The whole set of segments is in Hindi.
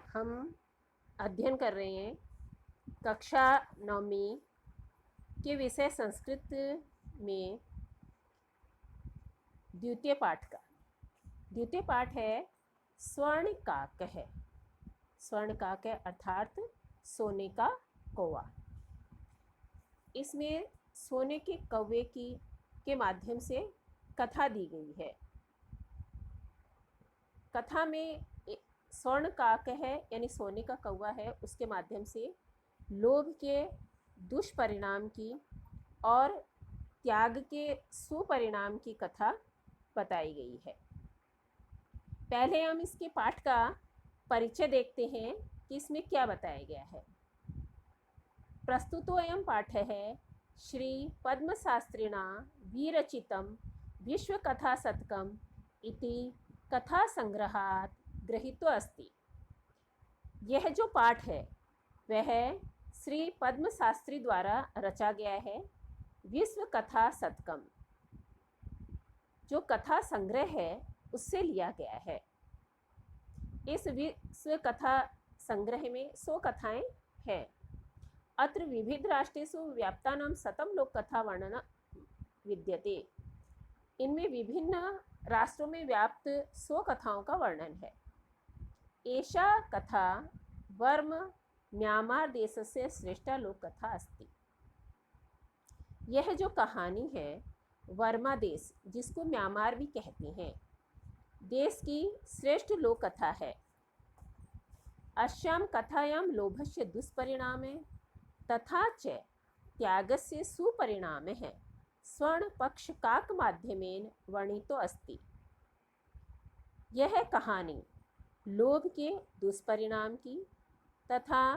हम अध्ययन कर रहे हैं कक्षा 9वीं के विषय संस्कृत में द्वितीय पाठ का। द्वितीय पाठ है स्वर्णकाक है। स्वर्णकाक है अर्थात सोने का कौवा। इसमें सोने के कौवे के माध्यम से कथा दी गई है। कथा में स्वर्णकाक है यानी सोने का कौवा है, उसके माध्यम से लोभ के दुष्परिणाम की और त्याग के सुपरिणाम की कथा बताई गई है। पहले हम इसके पाठ का परिचय देखते हैं कि इसमें क्या बताया गया है। प्रस्तुतोऽयं पाठः श्री पद्मशास्त्रिणा विरचितं विश्वकथाशतकम् इति कथासंग्रहात् गृहीतो अस्ति। यह जो पाठ है वह श्री पद्मशास्त्री द्वारा रचा गया है। विश्व कथा शतकम जो कथा संग्रह है उससे लिया गया है। इस विश्व कथा संग्रह में 100 कथाएं हैं। अत्र विविध राष्ट्रेषु व्याप्तानां शतं लोककथा वर्णन विद्यते। इनमें विभिन्न राष्ट्रों में व्याप्त 100 कथाओं का वर्णन है। एषा कथा वर्म म्यांमार देशस्य श्रेष्ठा लोककथा अस्ति। यह जो कहानी है वर्मा देश, जिसको म्यांमार भी कहते हैं, देश की श्रेष्ठ लोक कथा है। अस्यां कथायां लोभस्य दुष्परिणामे तथा च त्यागस्य सुपरिणामः स्वर्णपक्षकाक माध्यमेन वर्णितो अस्ति। यह कहानी लोभ के दुष्परिणाम की तथा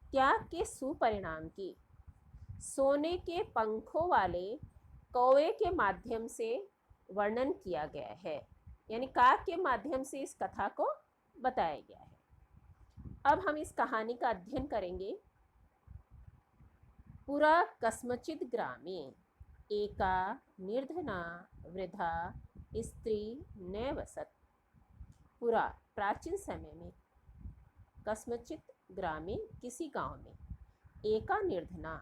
त्याग के सुपरिणाम की सोने के पंखों वाले कौवे के माध्यम से वर्णन किया गया है, यानी काक के माध्यम से इस कथा को बताया गया है। अब हम इस कहानी का अध्ययन करेंगे। पुरा कस्मचित् ग्रामे एका निर्धना वृद्धा स्त्री नैवसत्। पुरा प्राचीन समय में, कस्मचित् ग्रामे किसी गांव में, एका निर्धना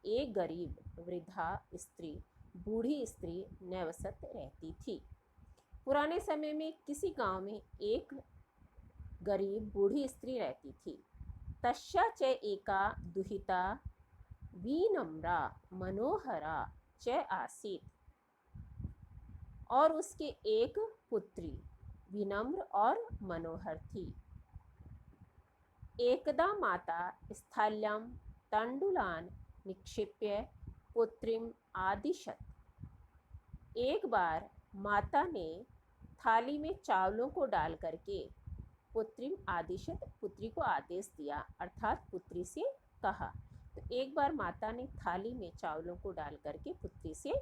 एक गरीब वृद्धा स्त्री बूढ़ी स्त्री नैवसत रहती थी। पुराने समय में किसी गांव में एक गरीब बूढ़ी स्त्री रहती थी। तस्या च एका दुहिता विनम्रा मनोहरा च आसीत्। और उसके एक पुत्री विनम्र और मनोहर थी। एकदा माता स्थाल्यां तण्डुलान् निक्षिप्य पुत्रीम आदिशत्। एक बार माता ने थाली में चावलों को डाल करके पुत्रीम आदिशत पुत्री को आदेश दिया, अर्थात पुत्री से कहा। तो एक बार माता ने थाली में चावलों को डाल करके पुत्री से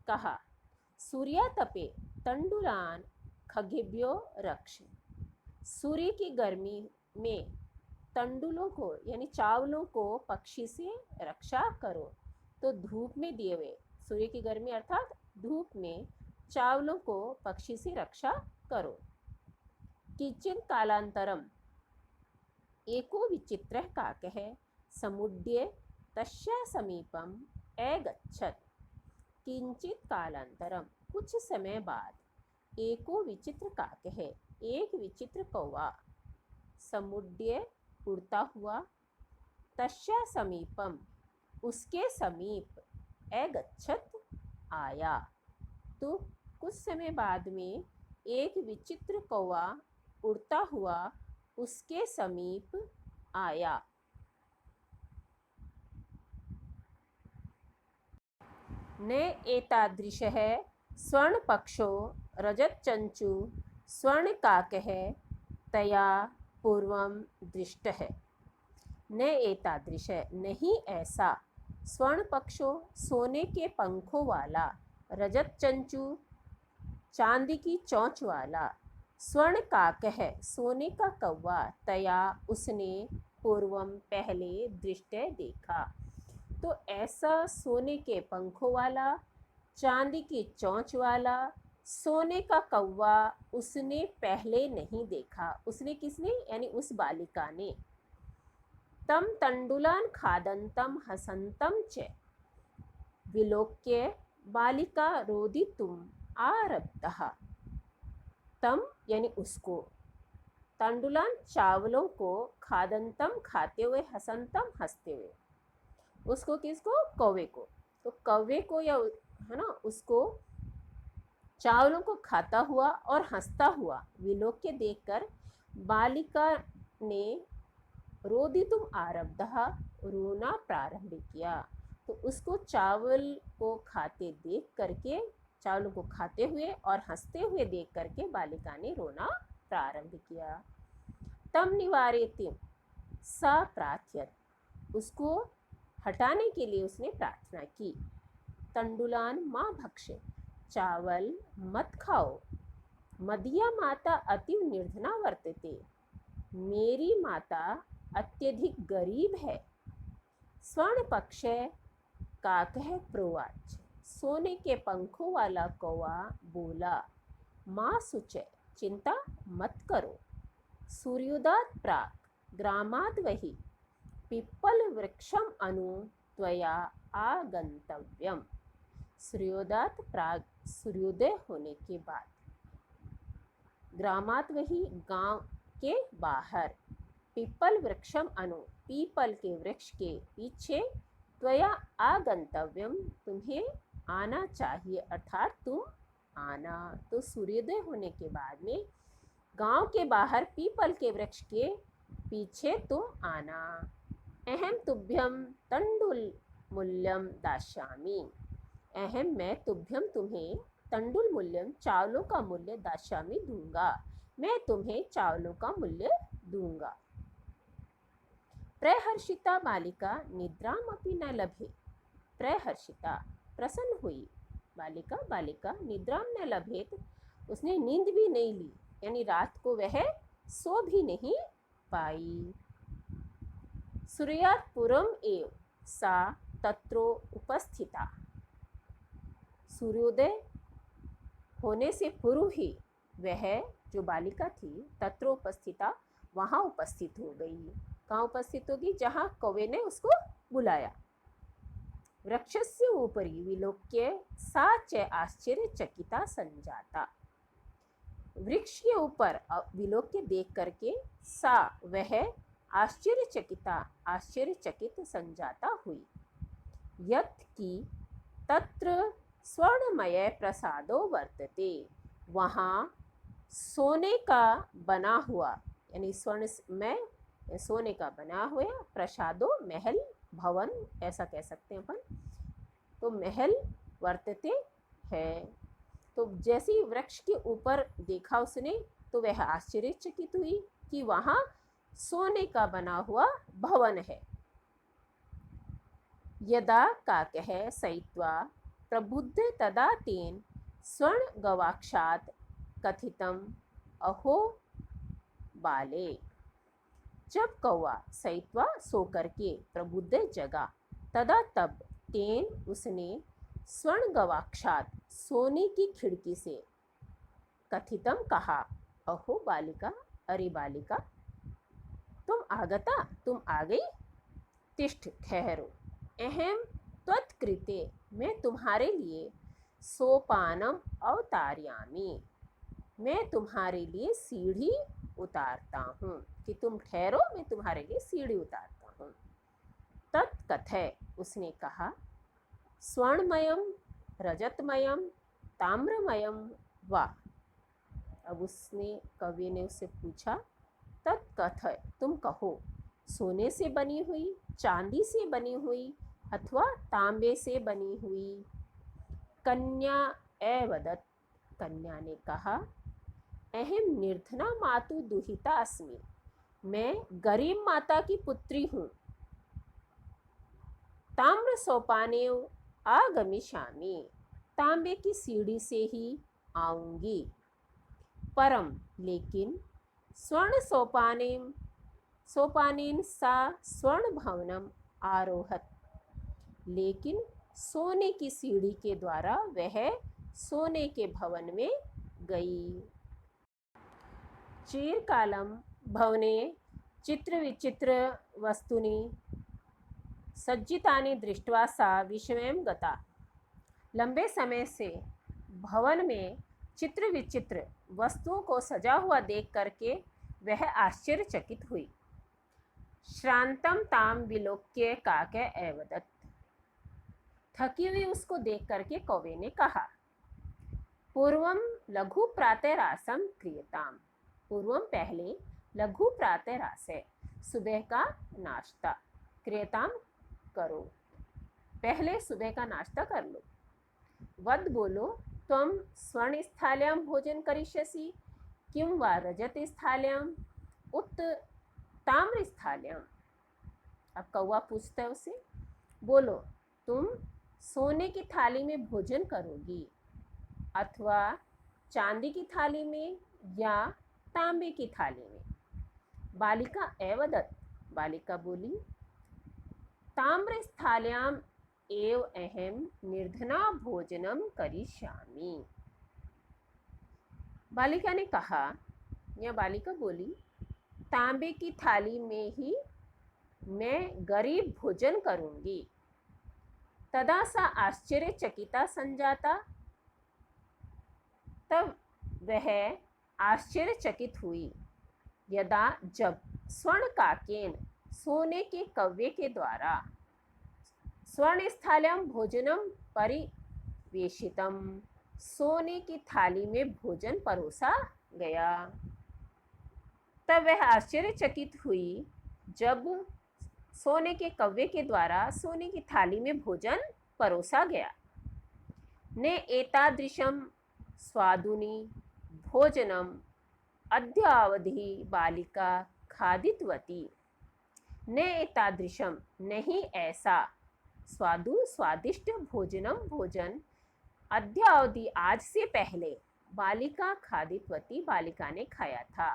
कहा, सूर्या तपे तंडुलान खगेभ्यो रक्ष। सूर्य की गर्मी में तंडुलों को यानी चावलों को पक्षी से रक्षा करो। तो धूप में दिए हुए, सूर्य की गर्मी अर्थात धूप में चावलों को पक्षी से रक्षा करो। किंचित् कालांतरम एको विचित्रः काकः समुड्ड्य तस्या समीपम अगच्छत्। किंचित् कालांतरम कुछ समय बाद एको विचित्र काकः एक विचित्र कौवा समुड्ड्य उड़ता हुआ तस्या समीपम उसके समीप अगच्छत् आया। तो कुछ समय बाद में एक विचित्र कौवा उड़ता हुआ उसके समीप आया। न एतादृशः स्वर्णपक्षो रजतचंचु स्वर्णकाकः तया पूर्वं दृष्टः। न एतादृश नहीं ऐसा स्वर्णपक्षो सोने के पंखों वाला, रजत चंचू चांदी की चोंच वाला, स्वर्णकाक है सोने का कौवा, तया उसने पूर्वम पहले दृष्टि देखा। तो ऐसा सोने के पंखों वाला, चांदी की चोंच वाला, सोने का कौवा उसने पहले नहीं देखा। उसने किसने? यानी उस बालिका ने। तम तंडुलान खादंतम हसंतम च विलोक्य बालिका रोदितुम आरब्धः। तम यानी उसको, तंडुलान चावलों को, खादंतम खाते हुए, हसंतम हंसते हुए। उसको किसको? कौवे को। तो कौवे को या है ना, उसको चावलों को खाता हुआ और हंसता हुआ विलोक्य देखकर बालिका ने रोदितुम आरब्धः रोना प्रारंभ किया। तो उसको चावल को खाते देख करके, चावलों को खाते हुए और हंसते हुए देख करके बालिका ने रोना प्रारंभ किया। तम निवारेतिम सा प्रार्थयत, उसको हटाने के लिए उसने प्रार्थना की। तंडुलान माँ भक्ष्य, चावल मत खाओ। मदीया माता अतिव निर्धना वर्तते, मेरी माता अत्यधिक गरीब है। स्वर्ण पक्ष काकह प्रोवाच, सोने के पंखों वाला कौवा बोला, माँ सुचय, चिंता मत करो। सूर्योदय प्राक ग्रामाद वही, पिप्पल वृक्षम अनु त्वया आगंतव्यम। सूर्योदय प्राग, सूर्योदय होने के बाद, ग्रामात वही, गांव के बाहर, पीपल वृक्षम अनु, पीपल के वृक्ष के पीछे, त्वया आगंतव्यम, तुम्हें आना चाहिए, अर्थात तुम आना। तो सूर्योदय होने के बाद में गांव के बाहर पीपल के वृक्ष के पीछे तुम आना। अहम तुभ्यम तंडुल मूल्यम दास्यामि, अहम मैं, तुभ्यम तुम्हें, तंडुल मूल्यम चावलों का मूल्य, दास्यामि दूंगा, मैं तुम्हें चावलों का मूल्य दूंगा। प्रहर्षिता बालिका निद्राम अपि न लभे, प्रहर्षिता प्रसन्न हुई बालिका, बालिका निद्राम न लभेत, उसने नींद भी नहीं ली, यानी रात को वह सो भी नहीं पाई। सूर्यात् पूर्वम एव सा तत्रो उपस्थिता, सूर्योदय होने से पूर्व ही वह जो बालिका थी, तत्र उपस्थिता, वहाँ उपस्थित हो गई। कहाँ उपस्थित होगी? जहाँ कौवे ने उसको बुलाया। वृक्षस्य ऊपरी विलोक्य सा च आश्चर्यचकिता संजाता, वृक्ष के ऊपर विलोक्य देख करके सा वह आश्चर्यचकिता, आश्चर्यचकित संजाता हुई। यत् की तत्र स्वर्णमय प्रसादो वर्तते, वहाँ सोने का बना हुआ, यानी स्वर्ण में सोने का बना हुआ प्रसादो, महल, भवन ऐसा कह सकते हैं अपन, तो महल वर्तते है। तो जैसे ही वृक्ष के ऊपर देखा उसने तो वह आश्चर्यचकित हुई कि वहाँ सोने का बना हुआ भवन है। यदा काकः सयित्वा प्रबुद्ध तदा तेन स्वर्ण गवाक्षात् कथितम अहो बाले, जब कौवा सयित्वा सो करके प्रबुद्ध जगा, तदा तब तेन उसने स्वर्ण गवाक्षात सोने की खिड़की से कथितम कहा, अहो बालिका, अरे बालिका, तुम आगता, तुम आ गई, तिष्ठ ठहरो, अहम त्वत्कृते, मैं तुम्हारे लिए सोपानम अवतारयामि, मैं तुम्हारे लिए सीढ़ी उतारता हूँ, कि तुम ठहरो, मैं तुम्हारे लिए सीढ़ी उतारता हूँ। तत्कथय, उसने कहा, स्वर्णमयम रजतमयम ताम्रमयम वा, अब उसने, कवि ने उससे पूछा, तत्कथय, तुम कहो, सोने से बनी हुई, चांदी से बनी हुई अथवा तांबे से बनी हुई। कन्या एवदत, कन्या ने कहा, अहम निर्धना मातु दुहिता अस्मि, मैं गरीब माता की पुत्री हूँ। ताम्र सोपानेव आगमिष्यामि, तांबे की सीढ़ी से ही आऊंगी। परम, लेकिन स्वर्ण सोपानेम, सोपानेन सा स्वर्ण भवनम आरोहत, लेकिन सोने की सीढ़ी के द्वारा वह सोने के भवन में गई। चीरकालं भवने चित्रविचित्र वस्तूनि सज्जितानि दृष्ट्वा सा विस्मयं गता। लंबे समय से भवन में चित्र विचित्र वस्तुओं को सजा हुआ देख करके वह आश्चर्यचकित हुई। श्रांतम ताम विलोक्य काके एवदत्। थकी हुई उसको देख करके कौवे ने कहा, पूर्वम लघु प्रातरासम क्रियताम। पूर्वम पहले, लघु प्रातरासे सुबह का नाश्ता, क्रियताम करो, पहले सुबह का नाश्ता कर लो। वद बोलो, त्वं स्वर्णस्थाल्यां भोजन करिष्यसि किं वा रजतस्थाल्यां उत ताम्रस्थाल्यां। अब कौवा पूछता है उसे, बोलो तुम सोने की थाली में भोजन करोगी अथवा चांदी की थाली में या तांबे की थाली में। बालिका एवदत्। बालिका बोली, ताम्रस्थाल्याम् एव अहम निर्धना भोजनम करिष्यामि। बालिका ने कहा, या बालिका बोली, तांबे की थाली में ही मैं गरीब भोजन करूंगी। तदा सा आश्चर्यचकिता संजाता। तब वह आश्चर्यचकित हुई, यदा जब स्वर्ण काकेन सोने के कव्वे के द्वारा स्वर्णस्थाल्यां भोजनम परिवेशितम सोने की थाली में भोजन परोसा गया। तब वह आश्चर्यचकित हुई जब सोने के कव्वे के द्वारा सोने की थाली में भोजन परोसा गया। ने एतादृशं स्वादुनि भोजनम अद्यावधि बालिका खादितवती। ने एतादृशम नहीं ऐसा, स्वादिष्ट भोजनम भोजन अद्यावधि आज से पहले बालिका खादितवती बालिका ने खाया था।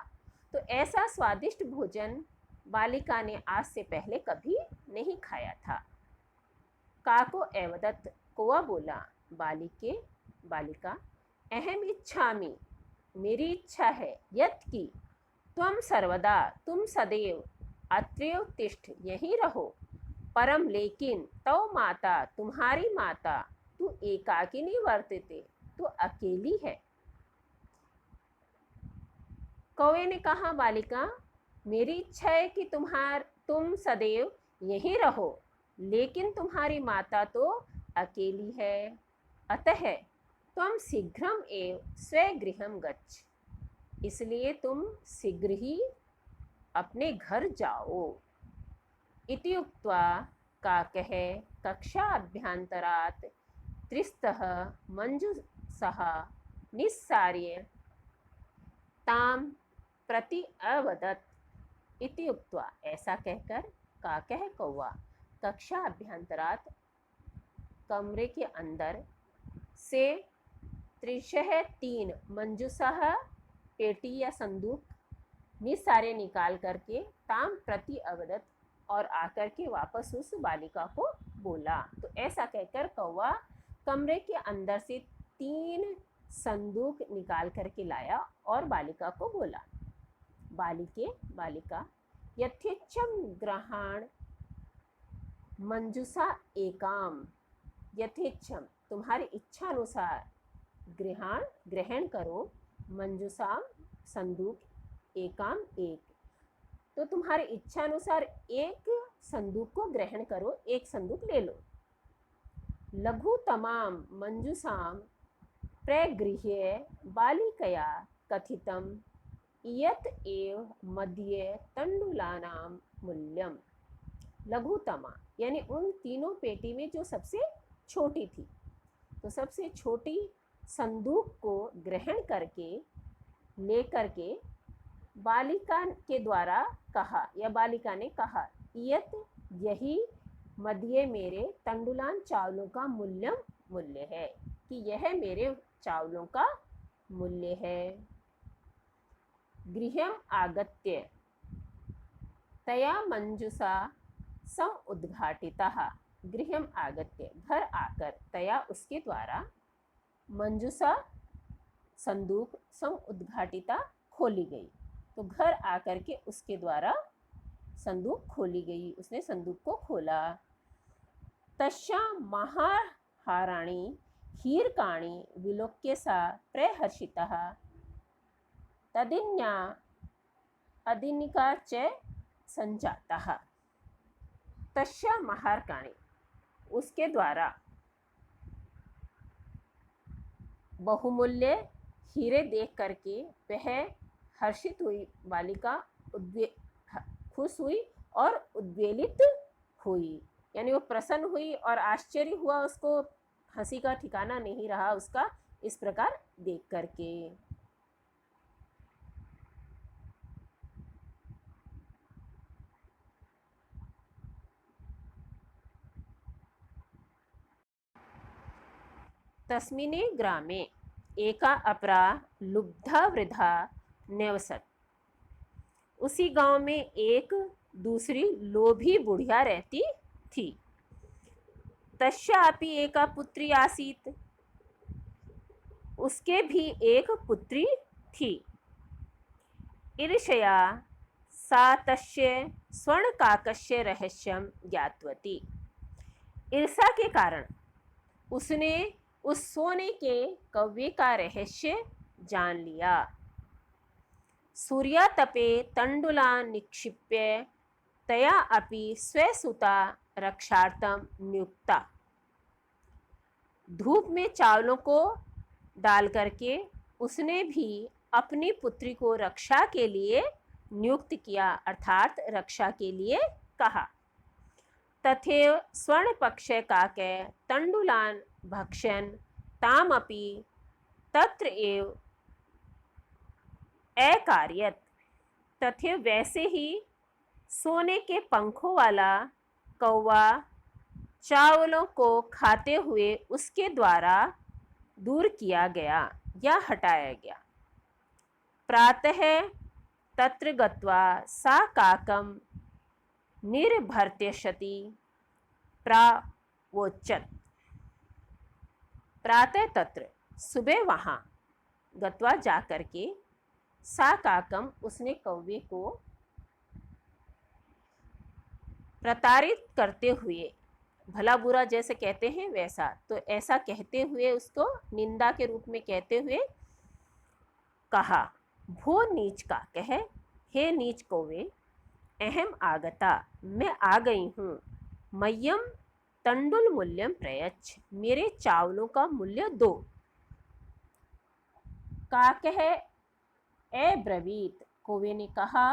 तो ऐसा स्वादिष्ट भोजन बालिका ने आज से पहले कभी नहीं खाया था। काको एवदत्। कौवा बोला, बालिका अहम इच्छामि, मेरी इच्छा है, यत् कि त्वं सर्वदा, तुम सदैव अत्रैव तिष्ठ, यहीं रहो, परम लेकिन तव माता, तुम्हारी माता, तू एकाकिनी वर्तते, तू अकेली है। कौवे ने कहा, बालिका मेरी इच्छा है कि तुम सदैव यहीं रहो, लेकिन तुम्हारी माता तो अकेली है। अतः त्वं शीघ्रम एव स्वगृहं गच्छ। इसलिए तुम शीघ्र ही अपने घर जाओ। इति उक्त्वा काकः कक्षाभ्यन्तरात् त्रिस्तः मञ्जूषः निस्सार्य तां प्रति अवदत्। इति उक्त्वा, ऐसा कहकर काकः कौवा कक्षा अभ्यंतरात कमरे के अंदर से त्रिशः 3 मंजूषः पेटी या संदूक निस्सारे निकाल करके ताम प्रति अवदत और आकर के वापस उस बालिका को बोला। तो ऐसा कहकर कौवा कमरे के अंदर से 3 संदूक निकाल करके लाया और बालिका को बोला, बालिका यथेच्छं ग्रहाण मंजूषा एकाम। यथेच्छम, तुम्हारी इच्छा अनुसार, ग्रहण करो, मंजूषा संदूक, एकाम एक। तो तुम्हारी इच्छा अनुसार एक संदूक को ग्रहण करो, एक संदूक ले लो। लघु तमाम मंजूषाम प्रगृह्य बालिकया कथितम यत एव मध्य तंडुलानां मूल्यम। लघुतमा यानी उन तीनों पेटी में जो सबसे छोटी थी, तो सबसे छोटी संदूक को ग्रहण करके लेकर के बालिका के द्वारा कहा, या बालिका ने कहा, यत यही मध्य मेरे तंडुलान चावलों का मूल्य है, कि यह मेरे चावलों का मूल्य है। गृहम आगत्य तया मंजूषा सम उद्घाटितः। गृहम आगत्य, घर आकर, तया उसके द्वारा, मंजूषा संदूक सम उद्घाटिता खोली गई। तो घर आकर के उसके द्वारा संदूक खोली गई, उसने संदूक को खोला। तस्या महाहाराणी हीरकाणी विलोक्य सा प्रहर्षितः तदिन्या अदिनिका च संजातः। तस्या महाहाराणी, उसके द्वारा बहुमूल्य हीरे देख करके वह हर्षित हुई, बालिका खुश हुई और उद्वेलित हुई, यानी वो प्रसन्न हुई और आश्चर्य हुआ, उसको हंसी का ठिकाना नहीं रहा उसका इस प्रकार देख करके। तस्मिने ग्रामे एका अपरा लुब्धा वृद्धा निवसत। उसी गांव में एक दूसरी लोभी बुढ़िया रहती थी। तस्यापि एका पुत्री आसीत, उसके भी एक पुत्री थी। ईर्ष्या सा तस्य स्वर्णकाकस्य रहस्यं ज्ञातवती। ईर्ष्या के कारण उसने उस सोने के कव्य का रहस्य जान लिया। सूर्यातपे तंडुला निक्षिप्य तया अपि स्वसुता रक्षार्थं नियुक्ता। धूप में चावलों को डाल करके उसने भी अपनी पुत्री को रक्षा के लिए नियुक्त किया, अर्थात रक्षा के लिए कहा। तथैव स्वर्णपक्षे काके तंडुलान भक्षयन् तामपि तत्र एव अकार्यत। तथैव वैसे ही सोने के पंखों वाला कौवा चावलों को खाते हुए उसके द्वारा दूर किया गया या हटाया गया। प्रातः तत्र गत्वा सा काकं निर्भर्त्यशति प्रावोचत। प्रातः तत्र, सुबह वहाँ, गत्वा जा करके, सा काकम, उसने कौवे को प्रताड़ित करते हुए, भला बुरा जैसे कहते हैं वैसा, तो ऐसा कहते हुए उसको निंदा के रूप में कहते हुए कहा, भो नीच का कहे, हे नीच कौवे, अहम आगता, मैं आ गई हूँ, मह्यम तंडुल मूल्यम प्रयच्छ, मेरे चावलों का मूल्य दो। का कहे अब्रवीत, कौवे ने कहा,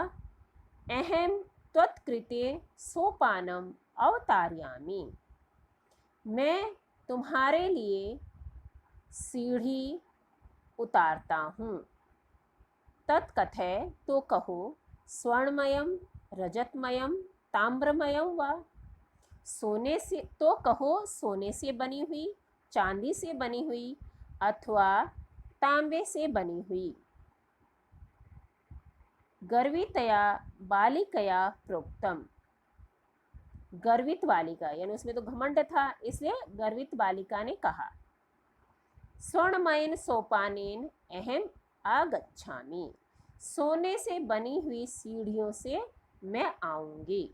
अहम त्वत्कृते सोपानम अवतारयामि, मैं तुम्हारे लिए सीढ़ी उतारता हूँ। तत्कथय, तो कहो, स्वर्णमयम रजतमयम ताम्रमयम वा, सोने से, तो कहो सोने से बनी हुई, चांदी से बनी हुई अथवा तांबे से बनी हुई। गर्वितया बालिकया प्रोक्तम, गर्वित बालिका, यानी उसमें तो घमंड था, इसलिए गर्वित बालिका ने कहा, स्वर्णमयन सोपानेन अहम आगच्छामि, सोने से बनी हुई सीढ़ियों से मैं आऊंगी।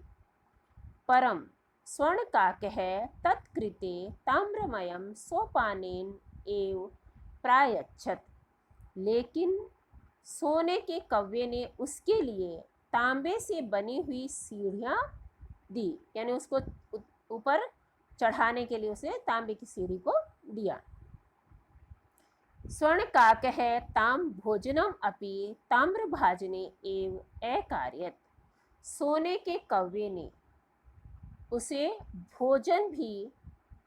परम स्वर्ण काकः तत्कृते ताम्रमयम सोपानेन एव प्रायच्छत, लेकिन सोने के कव्य ने उसके लिए तांबे से बनी हुई सीढ़ियाँ दी, यानी उसको ऊपर चढ़ाने के लिए उसने तांबे की सीढ़ी को दिया। स्वर्ण काकः ताम भोजनम अपि ताम्रभाजने एव अकार्यत, सोने के कव्य ने उसे भोजन भी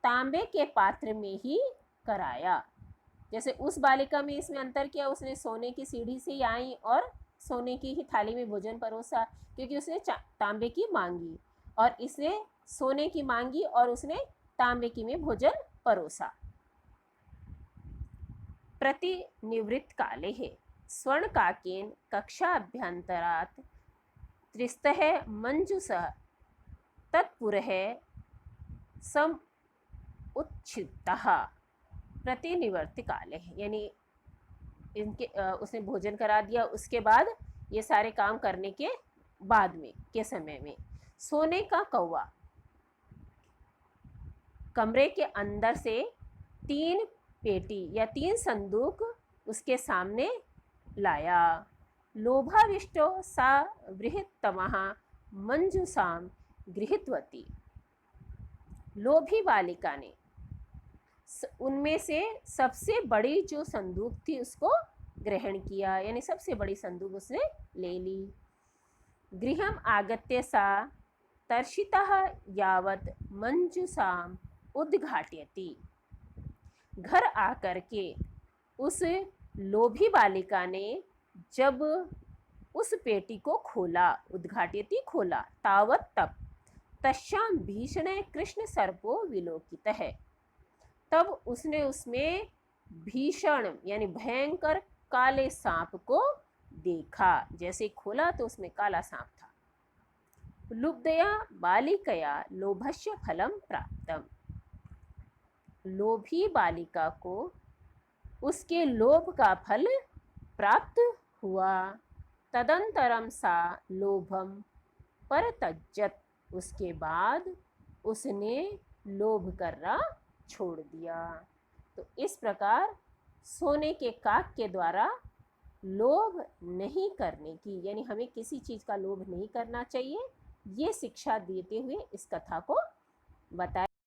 तांबे के पात्र में ही कराया। जैसे उस बालिका में इसमें अंतर किया, उसने सोने की सीढ़ी से ही आई और सोने की ही थाली में भोजन परोसा, क्योंकि उसने तांबे की मांगी, और इसने सोने की मांगी और उसने तांबे की में भोजन परोसा। प्रतिनिवृत्त काले है स्वर्ण काकेन कक्षाभ्यंतरात् त्रिस्तः मंजुषः तत्पुरः सम उच्छित्तः। प्रतिनिवर्त काले, यानी इनके उसने भोजन करा दिया, उसके बाद ये सारे काम करने के बाद में के समय में सोने का कौवा कमरे के अंदर से 3 पेटी या 3 संदूक उसके सामने लाया। लोभाविष्टो सा बृहत्तमः मंजूषाम गृहीतवती। लोभी बालिका ने उनमें से सबसे बड़ी जो संदूक थी उसको ग्रहण किया, यानी सबसे बड़ी संदूक उसने ले ली। गृहम आगत्य सा तर्षितः यावत् मंजूषाम उद्घाटयति। घर आकर के उस लोभी बालिका ने जब उस पेटी को खोला, उद्घाटयति खोला, तावत तब तस्याम भीषण कृष्ण सर्पो विलोकित है, तब उसने उसमें भीषण यानी भयंकर काले सांप को देखा। जैसे खोला तो उसमें काला सांप था। लुब्धया बालिकया लोभस्य फलम प्राप्तम। लोभी बालिका को उसके लोभ का फल प्राप्त हुआ। तदंतरम सा लोभम परतज्जत। उसके बाद उसने लोभ करना छोड़ दिया। तो इस प्रकार सोने के काक के द्वारा लोभ नहीं करने की, यानी हमें किसी चीज़ का लोभ नहीं करना चाहिए, ये शिक्षा देते हुए इस कथा को बताया।